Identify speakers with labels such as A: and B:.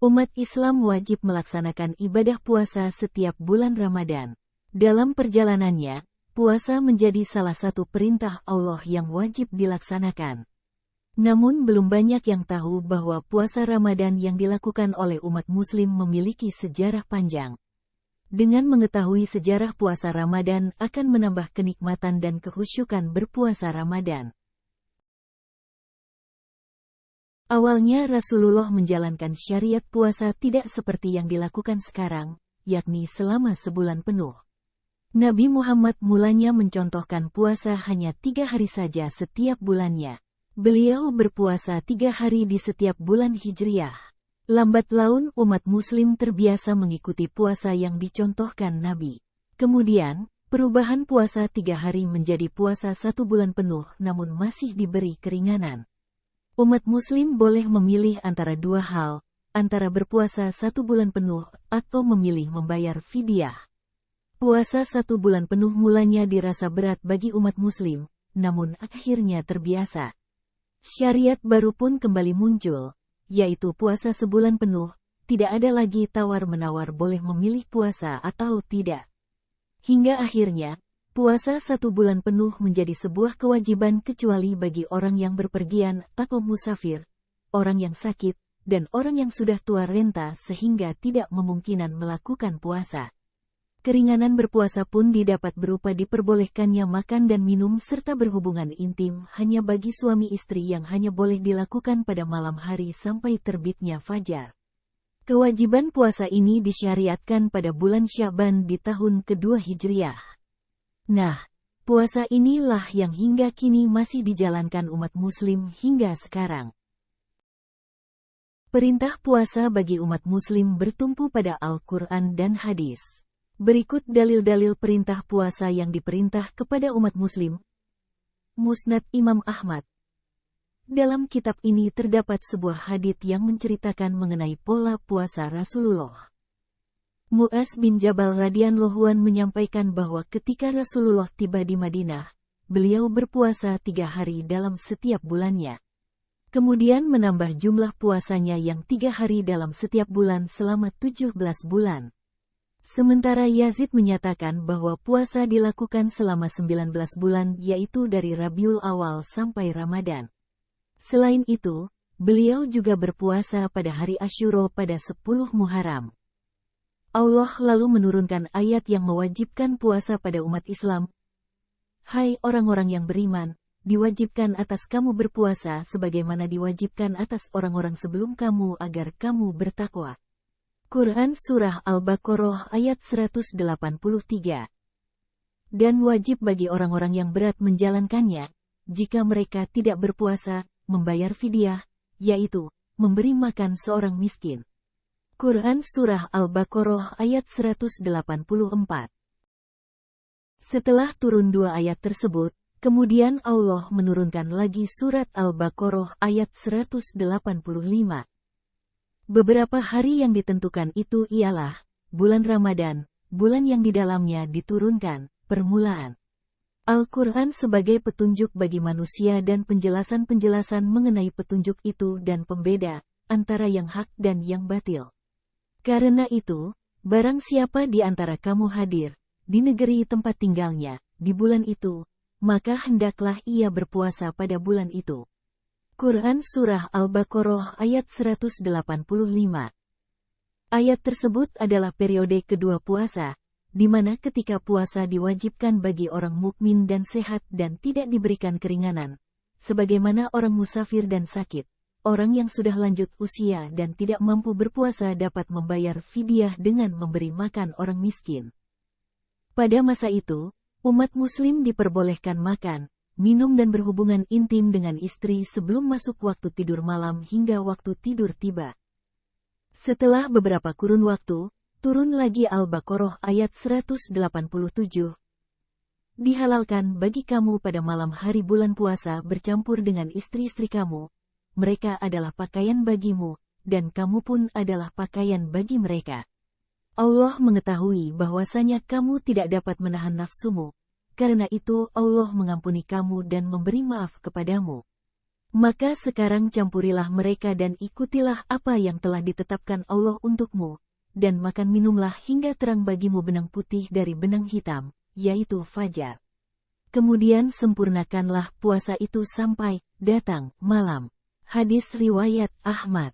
A: Umat Islam wajib melaksanakan ibadah puasa setiap bulan Ramadan. Dalam perjalanannya, puasa menjadi salah satu perintah Allah yang wajib dilaksanakan. Namun belum banyak yang tahu bahwa puasa Ramadan yang dilakukan oleh umat Muslim memiliki sejarah panjang. Dengan mengetahui sejarah puasa Ramadan akan menambah kenikmatan dan kekhusyukan berpuasa Ramadan. Awalnya Rasulullah menjalankan syariat puasa tidak seperti yang dilakukan sekarang, yakni selama sebulan penuh. Nabi Muhammad mulanya mencontohkan puasa hanya 3 hari saja setiap bulannya. Beliau berpuasa 3 hari di setiap bulan Hijriah. Lambat laun umat Muslim terbiasa mengikuti puasa yang dicontohkan Nabi. Kemudian, perubahan puasa 3 hari menjadi puasa 1 bulan penuh namun masih diberi keringanan. Umat Muslim boleh memilih antara 2 hal, antara berpuasa 1 bulan penuh atau memilih membayar fidyah. Puasa 1 bulan penuh mulanya dirasa berat bagi umat Muslim, namun akhirnya terbiasa. Syariat baru pun kembali muncul, yaitu puasa sebulan penuh, tidak ada lagi tawar-menawar boleh memilih puasa atau tidak. Hingga akhirnya, puasa 1 bulan penuh menjadi sebuah kewajiban kecuali bagi orang yang berpergian atau musafir, orang yang sakit, dan orang yang sudah tua renta sehingga tidak memungkinkan melakukan puasa. Keringanan berpuasa pun didapat berupa diperbolehkannya makan dan minum serta berhubungan intim hanya bagi suami istri yang hanya boleh dilakukan pada malam hari sampai terbitnya fajar. Kewajiban puasa ini disyariatkan pada bulan Sya'ban di tahun kedua Hijriah. Nah, puasa inilah yang hingga kini masih dijalankan umat Muslim hingga sekarang. Perintah puasa bagi umat Muslim bertumpu pada Al-Quran dan hadis. Berikut dalil-dalil perintah puasa yang diperintah kepada umat Muslim. Musnad Imam Ahmad. Dalam kitab ini terdapat sebuah hadits yang menceritakan mengenai pola puasa Rasulullah. Mu'az bin Jabal radhiyallahu anhu menyampaikan bahwa ketika Rasulullah tiba di Madinah, beliau berpuasa 3 hari dalam setiap bulannya. Kemudian menambah jumlah puasanya yang 3 hari dalam setiap bulan selama 17 bulan. Sementara Yazid menyatakan bahwa puasa dilakukan selama 19 bulan yaitu dari Rabiul Awal sampai Ramadan. Selain itu, beliau juga berpuasa pada hari Asyura pada 10 Muharram. Allah lalu menurunkan ayat yang mewajibkan puasa pada umat Islam. Hai orang-orang yang beriman, diwajibkan atas kamu berpuasa sebagaimana diwajibkan atas orang-orang sebelum kamu agar kamu bertakwa. Quran Surah Al-Baqarah ayat 183. Dan wajib bagi orang-orang yang berat menjalankannya, jika mereka tidak berpuasa, membayar fidyah, yaitu, memberi makan seorang miskin. Quran Surah Al-Baqarah ayat 184. Setelah turun 2 ayat tersebut, kemudian Allah menurunkan lagi surat Al-Baqarah ayat 185. Beberapa hari yang ditentukan itu ialah bulan Ramadan, bulan yang di dalamnya diturunkan permulaan Al-Quran sebagai petunjuk bagi manusia dan penjelasan-penjelasan mengenai petunjuk itu dan pembeda antara yang hak dan yang batil. Karena itu, barang siapa di antara kamu hadir di negeri tempat tinggalnya di bulan itu, maka hendaklah ia berpuasa pada bulan itu. Quran Surah Al-Baqarah ayat 185. Ayat tersebut adalah periode kedua puasa, di mana ketika puasa diwajibkan bagi orang mukmin dan sehat dan tidak diberikan keringanan, sebagaimana orang musafir dan sakit. Orang yang sudah lanjut usia dan tidak mampu berpuasa dapat membayar fidyah dengan memberi makan orang miskin. Pada masa itu, umat Muslim diperbolehkan makan, minum dan berhubungan intim dengan istri sebelum masuk waktu tidur malam hingga waktu tidur tiba. Setelah beberapa kurun waktu, turun lagi Al-Baqarah ayat 187. Dihalalkan bagi kamu pada malam hari bulan puasa bercampur dengan istri-istri kamu. Mereka adalah pakaian bagimu, dan kamu pun adalah pakaian bagi mereka. Allah mengetahui bahwasanya kamu tidak dapat menahan nafsumu, karena itu Allah mengampuni kamu dan memberi maaf kepadamu. Maka sekarang campurilah mereka dan ikutilah apa yang telah ditetapkan Allah untukmu, dan makan minumlah hingga terang bagimu benang putih dari benang hitam, yaitu fajar. Kemudian sempurnakanlah puasa itu sampai datang malam. Hadis riwayat Ahmad.